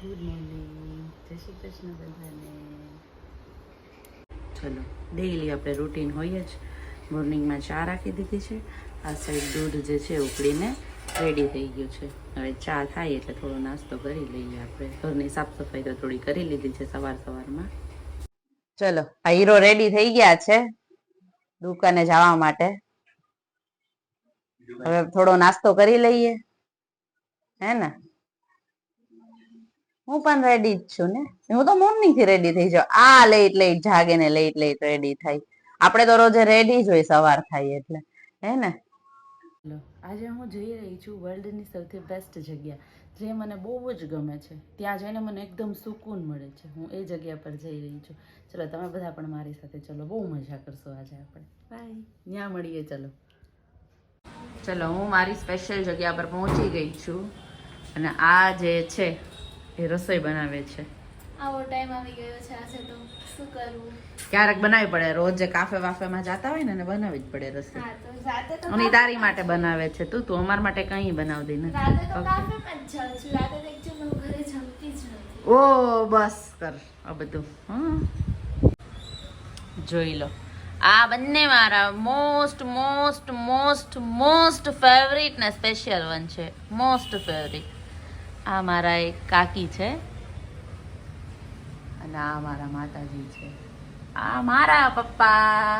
Good morning, જય શ્રી કૃષ્ણ બધાને. ચલો, ડેઈલી આપણે રૂટીન હોય જ. મોર્નિંગમાં ચા રાખી દીધી છે. આ સાઈડ દૂધ જે છે ઉકળીને રેડી થઈ ગયું છે. હવે ચા થાય એટલે થોડો નાસ્તો કરી લઈએ આપણે. ઘરની સાફ સફાઈ તો થોડી કરી લીધી છે સવારમાં. ચલો, આ હીરો રેડી થઈ ગયા છે દુકાને જવા માટે. હવે થોડો નાસ્તો કરી લઈએ, હે ને? હું પણ રેડી જ છું ને. હું તો મોર્નિંગ થી રેડી થઈ જાઉં. આ લેટ જાગે ને લેટ રેડી થાય. આપણે તો રોજે રેડી જ હોય સવાર થાય એટલે, હે ને? આજે હું જઈ રહી છું વર્લ્ડની સૌથી બેસ્ટ જગ્યા, જે મને બહુ જ ગમે છે. ત્યાં જઈને મને એકદમ સુકૂન મળે છે. હું એ જગ્યા પર જઈ રહી છું. ચલો, તમે બધા પણ મારી સાથે ચલો, બહુ મજા કરશો આજે આપણે. બાય, ત્યાં મળીએ. ચલો, હું મારી સ્પેશિયલ જગ્યા પર પહોંચી ગઈ છું અને આ જે છે એ રસોઈ બનાવે છે. આવો ટાઈમ આવી ગયો છે આજે, તો શું કરવું? ક્યારેક બનાવી પડે. રોજ જે કાફે વાફેમાં જાતા હોય ને એને બનાવવી જ પડે રસોઈ. હા, તો રાતે તો અને તારી માટે બનાવે છે. તું અમાર માટે કંઈ બનાવતી નથી. રાતે તો કાફેમાં જ જાઉં છું. રાતે તો એકચ્યુઅલી હું ઘરે જમતી જ નથી. ઓ બસ કર આ બધું. હા, જોઈ લો, આ બંને મારા મોસ્ટ ફેવરિટ ને સ્પેશિયલ વન છે. Most favourite. આ મારા એક કાકી છે અને આ મારા માતાજી છે. આ મારા પપ્પા,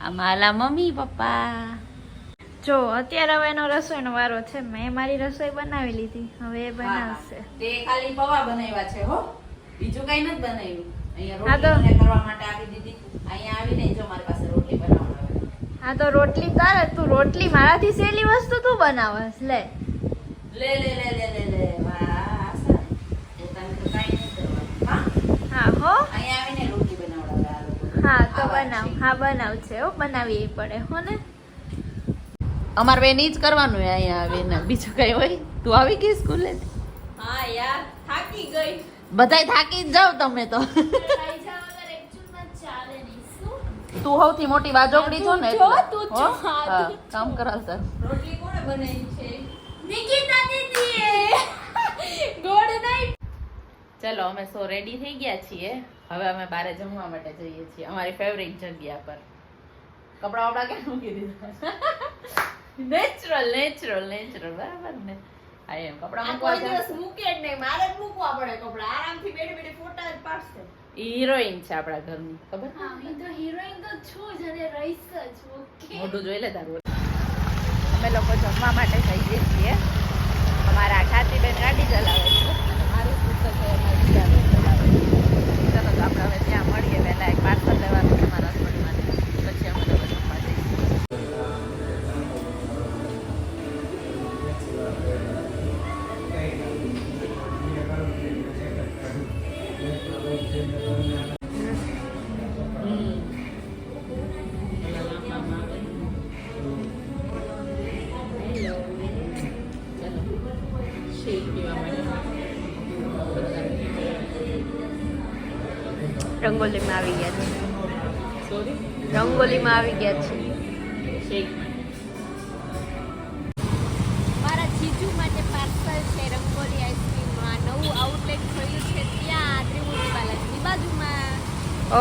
આ મારા મમ્મી પપ્પા. જો અત્યારે હવે એનો રસોઈનો વારો છે. મેં મારી રસોઈ બનાવી લીધી, હવે એ બનાવશે. તે ખાલી પૌવા બનાવ્યા છે હો, બીજું કઈ નથી બનાવ્યું. અહીંયા હા તો રોટલી કરવા માટે આપી દીધી. અહીંયા આવીને જો મારી પાસે રોટલી બનાવવા. હા તો રોટલી કર તું. રોટલી મારાથી સહેલી વસ્તુ તું બનાવસ. લે લે લે લે લે લે લે. વાહ, આસા પોતાને તો કાઈ નથી કરવાનું. હા હા હો. અહીંયા આવીને રોટલી બનાવડાવે આ લોકો. હા તો બનાવ. હા બનાવ છે હો, બનાવી પડે હો ને. અમાર બેન ઈ જ કરવાનું હોય અહીંયા આવીને, બીજું કઈ હોય? તું આવી ગઈ સ્કૂલે? હા યાર, થાકી ગઈ. બધાય થાકી જ જાવ તમે તો. તું સૌથી મોટી બાજોકડી છો ને જો એટલે. તું હો? જો. હા, હા, તું કામ કરાવતા. રોટલી કોણે બનાવી છે? નિકિતા દીદીએ. ગોળ નહીં. ચલો, અમે સો રેડી થઈ ગયા છીએ. હવે અમે બારે જમવા માટે જઈએ છીએ અમારી ફેવરિટ જગ્યા પર. કપડા વપડા ક્યાં મૂકી દીધા? નેચરલ બરાબર ને? હા, એમ કપડા મૂકવા કોઈ દિવસ મૂકે જ નહીં. મારે જ મૂકવા પડે કપડા. આરામથી બેઠી ફોટા જ પાડશે. હિરોઈન છે આપણા ઘરની, ખબર? હા, હું તો હિરોઈન તો છું જ અને રહીશ જ. ઓકે. મોઢું જોઈ લે તારું. અમે લોકો જમવા માટે જઈએ છીએ. અમારા ખાતીબેન ગાડી ચલાવે છે. મારું પુસ્તક છે અમારી ચલાવે છે. ચાલો, તો આપણે હવે ત્યાં મળીએ. પહેલા એક પાર્સલ લેવાનું છે મારા હસબન્ડ માટે, પછી અમે લોકો જમવા જઈએ. રંગોલીમાં આવી ગયા છે. સોરી, રંગોલીમાં આવી ગયા છે. શેક. મારા જીજુ માટે પાર્સલ છે રંગોલી આઈસ્ક્રીમમાં. નવું આઉટલેટ ખોલ્યું છે ત્યાં ત્રિમૂર્તિ બાલાજીની બાજુમાં.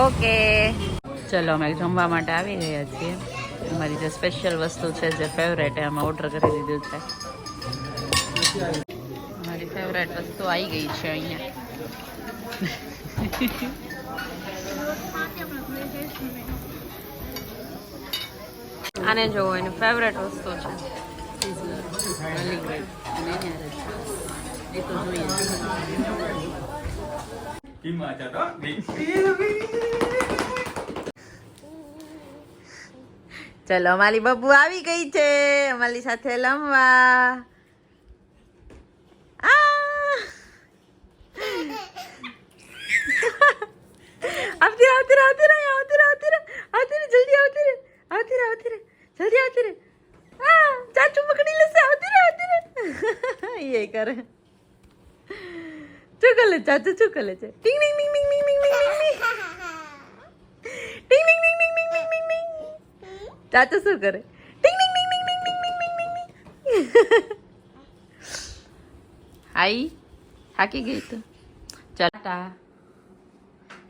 ઓકે, ચલો અમે જમવા માટે આવી રહ્યા છીએ. અમારી જે સ્પેશિયલ વસ્તુ છે, જે ફેવરેટ, એ અમે ઓર્ડર કરી દીધું છે. અમારી ફેવરેટ વસ્તુ આવી ગઈ છે અહીંયા. આને જોવો, એની ફેવરેટ વસ્તુ છે. એ તો જોઈએ. ચલો, અમારી બબુ આવી ગઈ છે અમારી સાથે રમવા. જલ્દી આવતી રે. ચાચુ પકડી લેશે. આવતી રે. એ કરે. શું કરે ચાચુ? શું કરે છે? ટીંગ ટીંગ ટીંગ ટીંગ ટીંગ ટીંગ ટીંગ ટીંગ ટીંગ ટીંગ ટીંગ ટીંગ ટીંગ. ચાચુ શું કરે? ટીંગ ટીંગ ટીંગ ટીંગ ટીંગ ટીંગ ટીંગ ટીંગ ટીંગ. હાઈ થાકી ગઈ તો ચાલ ટાટા.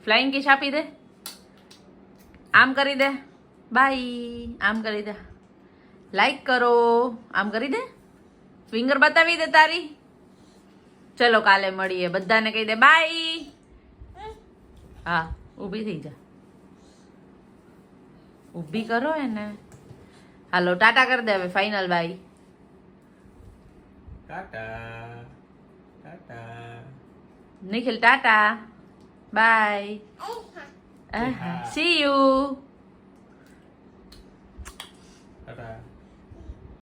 ફ્લાઇંગ કિસ આપી દે. આમ કરી દે. બાય. આમ કરી દે. લાઈક કરો. આમ કરી દે. ફિંગર બતાવી દે તારી. ચલો કાલે મળીએ. બધાને કહી દે બાય. હા ઊભી થઈ જા. ઊભી કરો એને. હાલો ટાટા કરી દે હવે final bye. Tata tata Nikhil tata bye. See you.